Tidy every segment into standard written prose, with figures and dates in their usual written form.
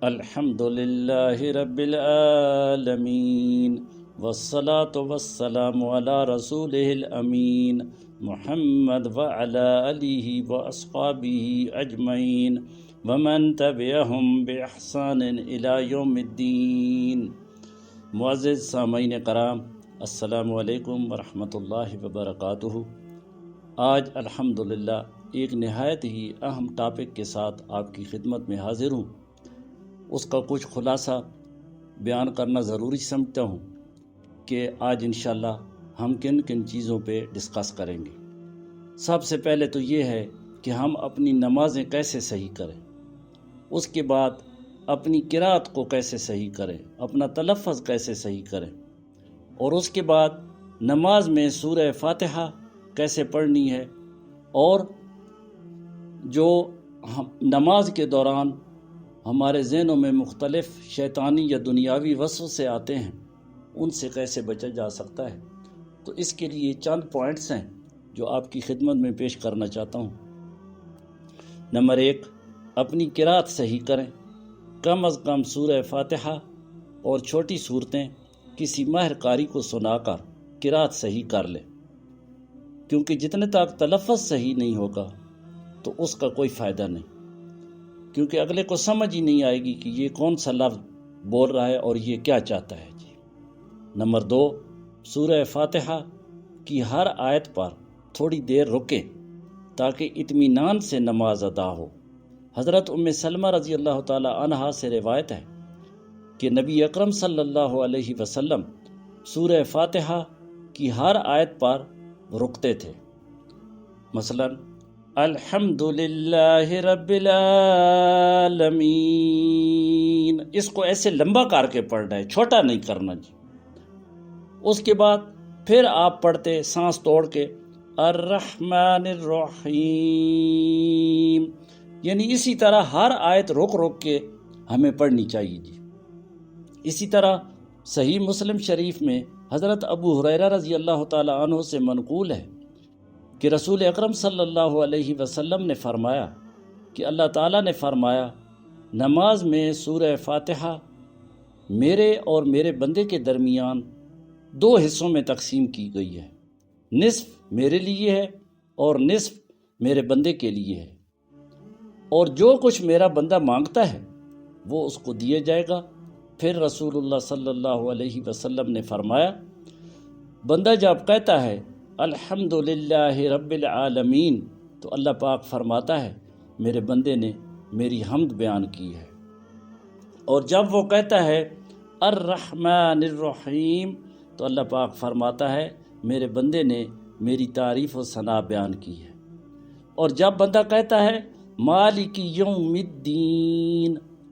الحمد للہ رب العالمین والصلاة والسلام علی رسولہ الامین محمد وعلی آلہ واصحابہ اجمعین ومن تبعہم باحسان الی یوم الدین۔ معزز سامعین کرام، السلام علیکم ورحمۃ اللہ وبرکاتہ۔ آج الحمدللہ ایک نہایت ہی اہم ٹاپک کے ساتھ آپ کی خدمت میں حاضر ہوں۔ اس کا کچھ خلاصہ بیان کرنا ضروری سمجھتا ہوں کہ آج انشاءاللہ ہم کن کن چیزوں پہ ڈسکس کریں گے۔ سب سے پہلے تو یہ ہے کہ ہم اپنی نمازیں کیسے صحیح کریں، اس کے بعد اپنی قرات کو کیسے صحیح کریں، اپنا تلفظ کیسے صحیح کریں، اور اس کے بعد نماز میں سورہ فاتحہ کیسے پڑھنی ہے، اور جو نماز کے دوران ہمارے ذہنوں میں مختلف شیطانی یا دنیاوی وسوسے آتے ہیں ان سے کیسے بچا جا سکتا ہے۔ تو اس کے لیے چند پوائنٹس ہیں جو آپ کی خدمت میں پیش کرنا چاہتا ہوں۔ نمبر 1، اپنی قرات صحیح کریں۔ کم از کم سورہ فاتحہ اور چھوٹی صورتیں کسی ماہر قاری کو سنا کر قرات صحیح کر لیں، کیونکہ جتنے تک تلفظ صحیح نہیں ہوگا تو اس کا کوئی فائدہ نہیں، کیونکہ اگلے کو سمجھ ہی نہیں آئے گی کہ یہ کون سا لفظ بول رہا ہے اور یہ کیا چاہتا ہے جی۔ نمبر 2، سورہ فاتحہ کی ہر آیت پر تھوڑی دیر رکیں تاکہ اطمینان سے نماز ادا ہو۔ حضرت ام سلمہ رضی اللہ تعالی عنہا سے روایت ہے کہ نبی اکرم صلی اللہ علیہ وسلم سورہ فاتحہ کی ہر آیت پر رکتے تھے۔ مثلا الحمد للہ رب العالمین، اس کو ایسے لمبا کر کے پڑھنا ہے، چھوٹا نہیں کرنا جی۔ اس کے بعد پھر آپ پڑھتے سانس توڑ کے الرحمن الرحیم، یعنی اسی طرح ہر آیت رک رک کے ہمیں پڑھنی چاہیے جی۔ اسی طرح صحیح مسلم شریف میں حضرت ابو ہریرہ رضی اللہ تعالی عنہ سے منقول ہے کہ رسول اکرم صلی اللہ علیہ وسلم نے فرمایا کہ اللہ تعالیٰ نے فرمایا، نماز میں سورہ فاتحہ میرے اور میرے بندے کے درمیان 2 حصوں میں تقسیم کی گئی ہے، نصف میرے لیے ہے اور نصف میرے بندے کے لیے ہے، اور جو کچھ میرا بندہ مانگتا ہے وہ اس کو دیا جائے گا۔ پھر رسول اللہ صلی اللہ علیہ وسلم نے فرمایا، بندہ جب کہتا ہے الحمد للہ رب العالمین تو اللہ پاک فرماتا ہے میرے بندے نے میری حمد بیان کی ہے، اور جب وہ کہتا ہے الرحمن الرحیم تو اللہ پاک فرماتا ہے میرے بندے نے میری تعریف و ثنا بیان کی ہے، اور جب بندہ کہتا ہے مالک یوم الدین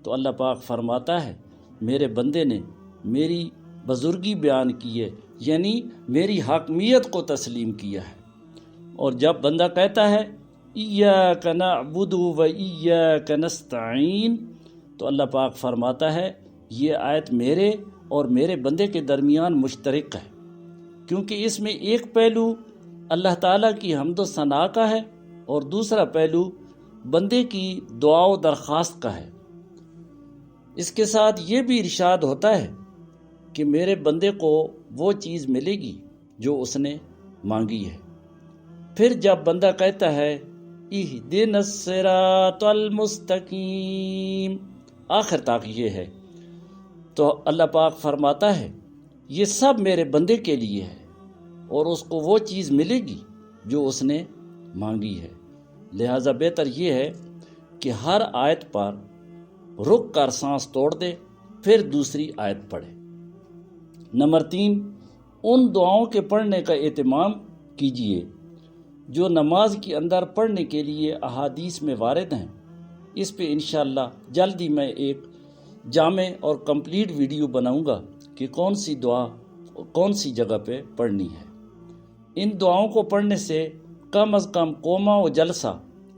تو اللہ پاک فرماتا ہے میرے بندے نے میری بزرگی بیان کی ہے، یعنی میری حاکمیت کو تسلیم کیا ہے۔ اور جب بندہ کہتا ہے ایاک نعبد و ایاک نستعین تو اللہ پاک فرماتا ہے یہ آیت میرے اور میرے بندے کے درمیان مشترک ہے، کیونکہ اس میں ایک پہلو اللہ تعالیٰ کی حمد و ثنا کا ہے اور دوسرا پہلو بندے کی دعا و درخواست کا ہے۔ اس کے ساتھ یہ بھی ارشاد ہوتا ہے کہ میرے بندے کو وہ چیز ملے گی جو اس نے مانگی ہے۔ پھر جب بندہ کہتا ہے اہدنا الصراط المستقیم، آخر تک یہ ہے، تو اللہ پاک فرماتا ہے یہ سب میرے بندے کے لیے ہے اور اس کو وہ چیز ملے گی جو اس نے مانگی ہے۔ لہٰذا بہتر یہ ہے کہ ہر آیت پر رک کر سانس توڑ دے، پھر دوسری آیت پڑھے۔ نمبر 3، ان دعاؤں کے پڑھنے کا اہتمام کیجیے جو نماز کے اندر پڑھنے کے لیے احادیث میں وارد ہیں۔ اس پہ انشاءاللہ جلد ہی میں ایک جامع اور کمپلیٹ ویڈیو بناؤں گا کہ کون سی دعا کون سی جگہ پہ پڑھنی ہے۔ ان دعاؤں کو پڑھنے سے کم از کم قوما و جلسہ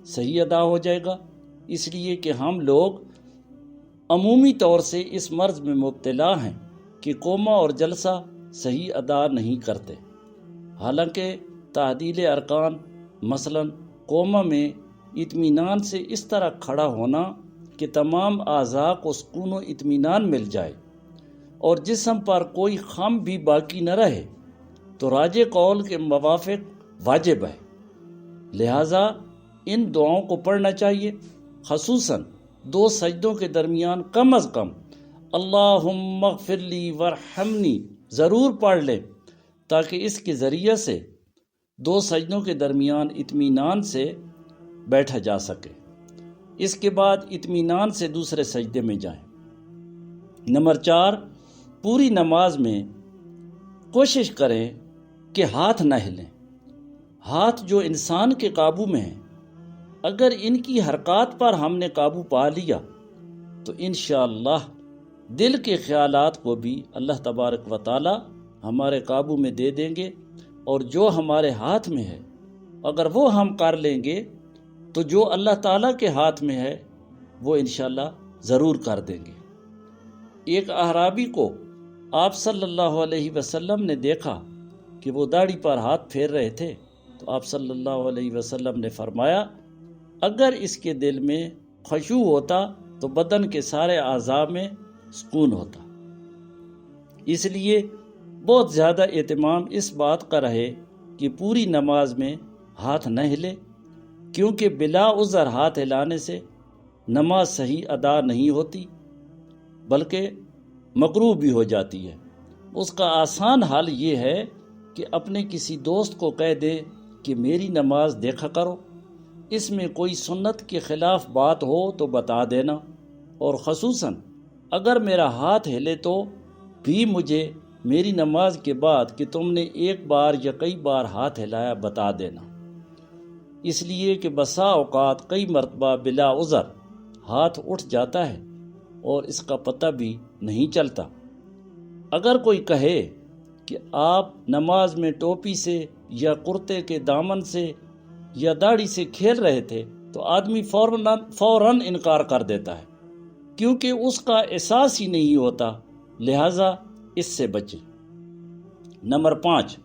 صحیح ادا ہو جائے گا، اس لیے کہ ہم لوگ عمومی طور سے اس مرض میں مبتلا ہیں کہ قوما اور جلسہ صحیح ادا نہیں کرتے، حالانکہ تعدیل ارکان مثلا قوما میں اطمینان سے اس طرح کھڑا ہونا کہ تمام اعضاء کو سکون و اطمینان مل جائے اور جسم پر کوئی خم بھی باقی نہ رہے تو راج قول کے موافق واجب ہے۔ لہٰذا ان دعاؤں کو پڑھنا چاہیے، خصوصاً 2 سجدوں کے درمیان کم از کم اللہم اغفر لی ورحمنی ضرور پڑھ لیں، تاکہ اس کے ذریعے سے 2 سجدوں کے درمیان اطمینان سے بیٹھا جا سکے۔ اس کے بعد اطمینان سے دوسرے سجدے میں جائیں۔ نمبر 4، پوری نماز میں کوشش کریں کہ ہاتھ نہ ہلیں۔ ہاتھ جو انسان کے قابو میں ہیں، اگر ان کی حرکات پر ہم نے قابو پا لیا تو انشاءاللہ دل کے خیالات کو بھی اللہ تبارک و تعالی ہمارے قابو میں دے دیں گے، اور جو ہمارے ہاتھ میں ہے اگر وہ ہم کر لیں گے تو جو اللہ تعالیٰ کے ہاتھ میں ہے وہ انشاءاللہ ضرور کر دیں گے۔ ایک اعرابی کو آپ صلی اللہ علیہ وسلم نے دیکھا کہ وہ داڑھی پر ہاتھ پھیر رہے تھے، تو آپ صلی اللہ علیہ وسلم نے فرمایا اگر اس کے دل میں خشوع ہوتا تو بدن کے سارے اعضاء میں سکون ہوتا۔ اس لیے بہت زیادہ اہتمام اس بات کا رہے کہ پوری نماز میں ہاتھ نہ ہلے، کیونکہ بلا عذر ہاتھ ہلانے سے نماز صحیح ادا نہیں ہوتی بلکہ مکروہ بھی ہو جاتی ہے۔ اس کا آسان حل یہ ہے کہ اپنے کسی دوست کو کہہ دے کہ میری نماز دیکھا کرو، اس میں کوئی سنت کے خلاف بات ہو تو بتا دینا، اور خصوصاً اگر میرا ہاتھ ہلے تو بھی مجھے میری نماز کے بعد کہ تم نے ایک بار یا کئی بار ہاتھ ہلایا بتا دینا، اس لیے کہ بسا اوقات کئی مرتبہ بلا عذر ہاتھ اٹھ جاتا ہے اور اس کا پتہ بھی نہیں چلتا۔ اگر کوئی کہے کہ آپ نماز میں ٹوپی سے یا کرتے کے دامن سے یا داڑھی سے کھیل رہے تھے تو آدمی فوراً انکار کر دیتا ہے، کیونکہ اس کا احساس ہی نہیں ہوتا، لہٰذا اس سے بچیں۔ نمبر 5،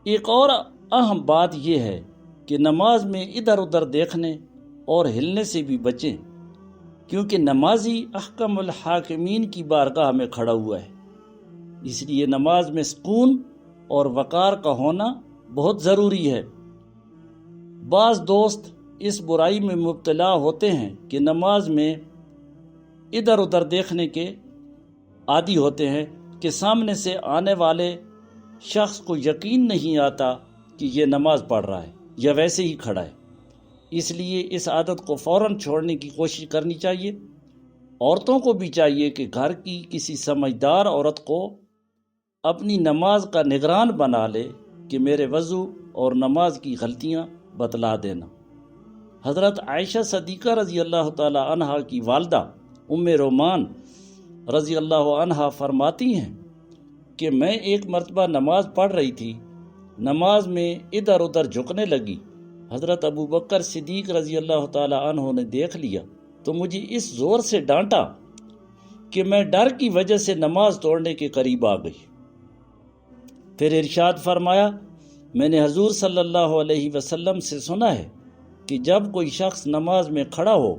ایک اور اہم بات یہ ہے کہ نماز میں ادھر ادھر دیکھنے اور ہلنے سے بھی بچیں، کیونکہ نمازی احکم الحاکمین کی بارگاہ میں کھڑا ہوا ہے، اس لیے نماز میں سکون اور وقار کا ہونا بہت ضروری ہے۔ بعض دوست اس برائی میں مبتلا ہوتے ہیں کہ نماز میں ادھر ادھر دیکھنے کے عادی ہوتے ہیں کہ سامنے سے آنے والے شخص کو یقین نہیں آتا کہ یہ نماز پڑھ رہا ہے یا ویسے ہی کھڑا ہے، اس لیے اس عادت کو فوراً چھوڑنے کی کوشش کرنی چاہیے۔ عورتوں کو بھی چاہیے کہ گھر کی کسی سمجھدار عورت کو اپنی نماز کا نگران بنا لے کہ میرے وضو اور نماز کی غلطیاں بتلا دینا۔ حضرت عائشہ صدیقہ رضی اللہ تعالی عنہا کی والدہ ام رومان رضی اللہ عنہا فرماتی ہیں کہ میں ایک مرتبہ نماز پڑھ رہی تھی، نماز میں ادھر ادھر جھکنے لگی، حضرت ابو بکر صدیق رضی اللہ تعالی عنہ نے دیکھ لیا تو مجھے اس زور سے ڈانٹا کہ میں ڈر کی وجہ سے نماز توڑنے کے قریب آ گئی۔ پھر ارشاد فرمایا، میں نے حضور صلی اللہ علیہ وسلم سے سنا ہے کہ جب کوئی شخص نماز میں کھڑا ہو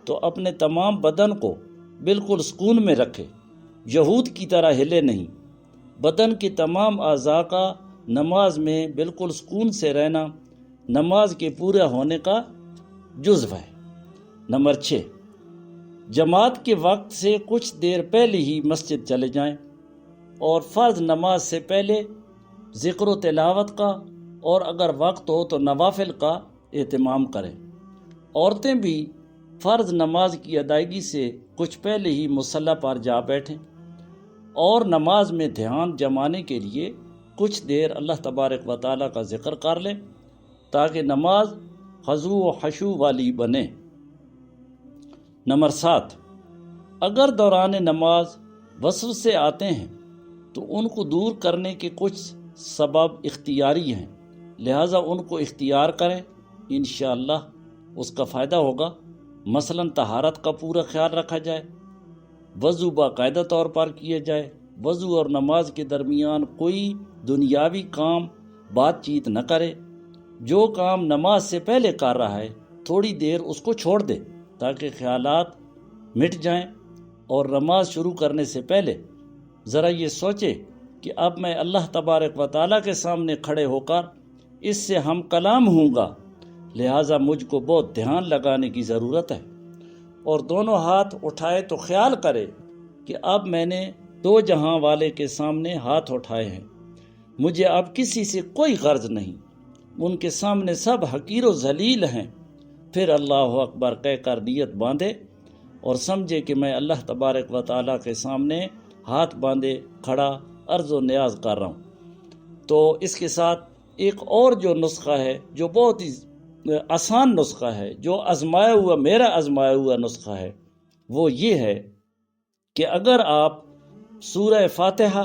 تو اپنے تمام بدن کو بالکل سکون میں رکھے، یہود کی طرح ہلے نہیں۔ بدن کے تمام اعضاء کا نماز میں بالکل سکون سے رہنا نماز کے پورا ہونے کا جزو ہے۔ نمبر 6، جماعت کے وقت سے کچھ دیر پہلے ہی مسجد چلے جائیں اور فرض نماز سے پہلے ذکر و تلاوت کا اور اگر وقت ہو تو نوافل کا اہتمام کریں۔ عورتیں بھی فرض نماز کی ادائیگی سے کچھ پہلے ہی مصلی پر جا بیٹھیں اور نماز میں دھیان جمانے کے لیے کچھ دیر اللہ تبارک و تعالیٰ کا ذکر کر لیں تاکہ نماز خضوع و خشوع والی بنے۔ نمبر 7، اگر دوران نماز وسوسے آتے ہیں تو ان کو دور کرنے کے کچھ سبب اختیاری ہیں، لہٰذا ان کو اختیار کریں، انشاءاللہ اس کا فائدہ ہوگا۔ مثلاً طہارت کا پورا خیال رکھا جائے، وضو باقاعدہ طور پر کیے جائے، وضو اور نماز کے درمیان کوئی دنیاوی کام بات چیت نہ کرے، جو کام نماز سے پہلے کر رہا ہے تھوڑی دیر اس کو چھوڑ دے تاکہ خیالات مٹ جائیں اور نماز شروع کرنے سے پہلے ذرا یہ سوچے کہ اب میں اللہ تبارک و تعالیٰ کے سامنے کھڑے ہو کر اس سے ہم کلام ہوں گا، لہٰذا مجھ کو بہت دھیان لگانے کی ضرورت ہے، اور دونوں ہاتھ اٹھائے تو خیال کرے کہ اب میں نے دو جہاں والے کے سامنے ہاتھ اٹھائے ہیں، مجھے اب کسی سے کوئی غرض نہیں، ان کے سامنے سب حقیر و ذلیل ہیں۔ پھر اللہ اکبر کہہ کر نیت باندھے اور سمجھے کہ میں اللہ تبارک و تعالیٰ کے سامنے ہاتھ باندھے کھڑا عرض و نیاز کر رہا ہوں۔ تو اس کے ساتھ ایک اور جو نسخہ ہے، جو بہت ہی آسان نسخہ ہے، جو میرا آزمایا ہوا نسخہ ہے، وہ یہ ہے کہ اگر آپ سورہ فاتحہ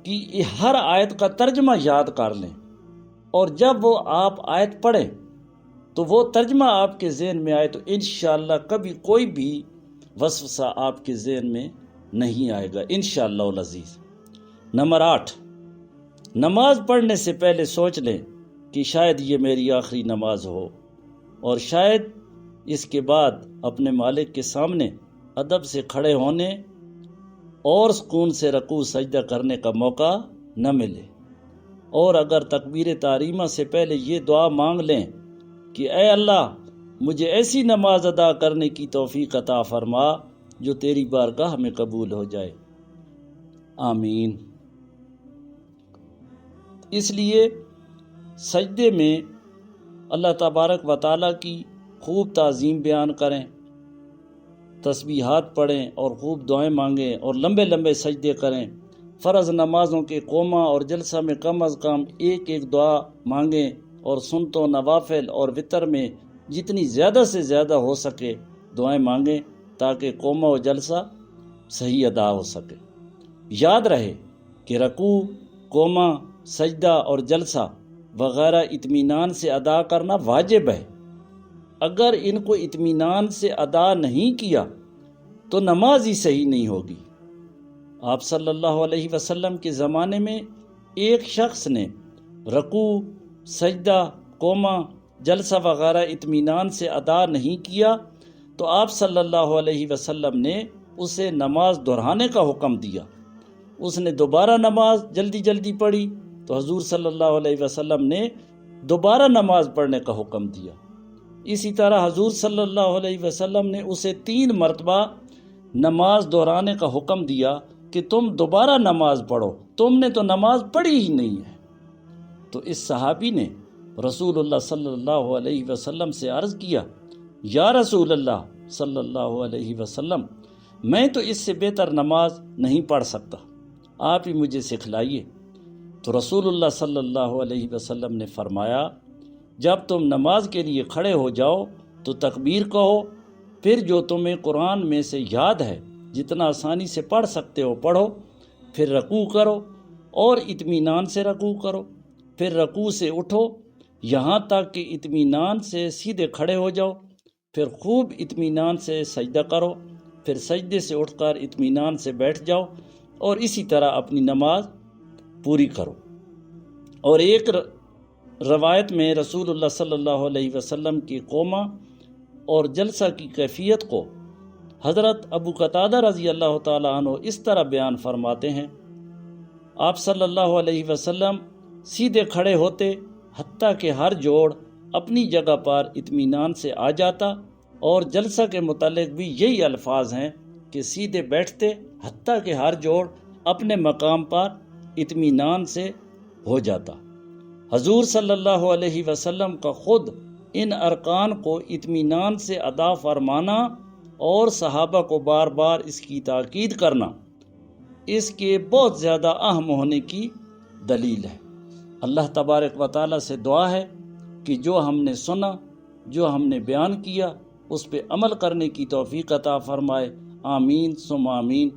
کی ہر آیت کا ترجمہ یاد کر لیں اور جب وہ آپ آیت پڑھیں تو وہ ترجمہ آپ کے ذہن میں آئے تو انشاءاللہ کبھی کوئی بھی وسوسہ آپ کے ذہن میں نہیں آئے گا انشاءاللہ العزیز۔ نمبر 8، نماز پڑھنے سے پہلے سوچ لیں کہ شاید یہ میری آخری نماز ہو، اور شاید اس کے بعد اپنے مالک کے سامنے ادب سے کھڑے ہونے اور سکون سے رکوع سجدہ کرنے کا موقع نہ ملے، اور اگر تکبیر تحریمہ سے پہلے یہ دعا مانگ لیں کہ اے اللہ مجھے ایسی نماز ادا کرنے کی توفیق عطا فرما جو تیری بارگاہ میں قبول ہو جائے، آمین۔ اس لیے سجدے میں اللہ تبارک و تعالیٰ کی خوب تعظیم بیان کریں، تسبیحات پڑھیں اور خوب دعائیں مانگیں اور لمبے لمبے سجدے کریں۔ فرض نمازوں کے قومہ اور جلسہ میں کم از کم ایک ایک دعا مانگیں، اور سنتوں، نوافل اور وتر میں جتنی زیادہ سے زیادہ ہو سکے دعائیں مانگیں تاکہ قومہ و جلسہ صحیح ادا ہو سکے۔ یاد رہے کہ رکوع، قومہ، سجدہ اور جلسہ وغیرہ اطمینان سے ادا کرنا واجب ہے۔ اگر ان کو اطمینان سے ادا نہیں کیا تو نماز ہی صحیح نہیں ہوگی۔ آپ صلی اللہ علیہ وسلم کے زمانے میں ایک شخص نے رکوع، سجدہ، قومہ، جلسہ وغیرہ اطمینان سے ادا نہیں کیا تو آپ صلی اللہ علیہ وسلم نے اسے نماز دہرانے کا حکم دیا۔ اس نے دوبارہ نماز جلدی جلدی پڑھی تو حضور صلی اللہ علیہ وسلم نے دوبارہ نماز پڑھنے کا حکم دیا۔ اسی طرح حضور صلی اللہ علیہ وسلم نے اسے 3 مرتبہ نماز دہرانے کا حکم دیا کہ تم دوبارہ نماز پڑھو، تم نے تو نماز پڑھی ہی نہیں ہے۔ تو اس صحابی نے رسول اللہ صلی اللہ علیہ وسلم سے عرض کیا، یا رسول اللہ صلی اللہ علیہ وسلم، میں تو اس سے بہتر نماز نہیں پڑھ سکتا، آپ ہی مجھے سکھلائیے۔ تو رسول اللہ صلی اللہ علیہ وسلم نے فرمایا، جب تم نماز کے لیے کھڑے ہو جاؤ تو تکبیر کہو، پھر جو تمہیں قرآن میں سے یاد ہے جتنا آسانی سے پڑھ سکتے ہو پڑھو، پھر رکوع کرو اور اطمینان سے رکوع کرو، پھر رکوع سے اٹھو یہاں تک کہ اطمینان سے سیدھے کھڑے ہو جاؤ، پھر خوب اطمینان سے سجدہ کرو، پھر سجدے سے اٹھ کر اطمینان سے بیٹھ جاؤ، اور اسی طرح اپنی نماز پوری کرو۔ اور ایک روایت میں رسول اللہ صلی اللہ علیہ وسلم کی قومہ اور جلسہ کی کیفیت کو حضرت ابو قتادہ رضی اللہ تعالیٰ عنہ اس طرح بیان فرماتے ہیں، آپ صلی اللہ علیہ وسلم سیدھے کھڑے ہوتے حتیٰ کہ ہر جوڑ اپنی جگہ پر اطمینان سے آ جاتا، اور جلسہ کے متعلق بھی یہی الفاظ ہیں کہ سیدھے بیٹھتے حتیٰ کہ ہر جوڑ اپنے مقام پر اطمینان سے ہو جاتا۔ حضور صلی اللہ علیہ وسلم کا خود ان ارکان کو اطمینان سے ادا فرمانا اور صحابہ کو بار بار اس کی تاکید کرنا اس کے بہت زیادہ اہم ہونے کی دلیل ہے۔ اللہ تبارک و تعالیٰ سے دعا ہے کہ جو ہم نے سنا، جو ہم نے بیان کیا، اس پہ عمل کرنے کی توفیق عطا فرمائے، آمین ثم آمین۔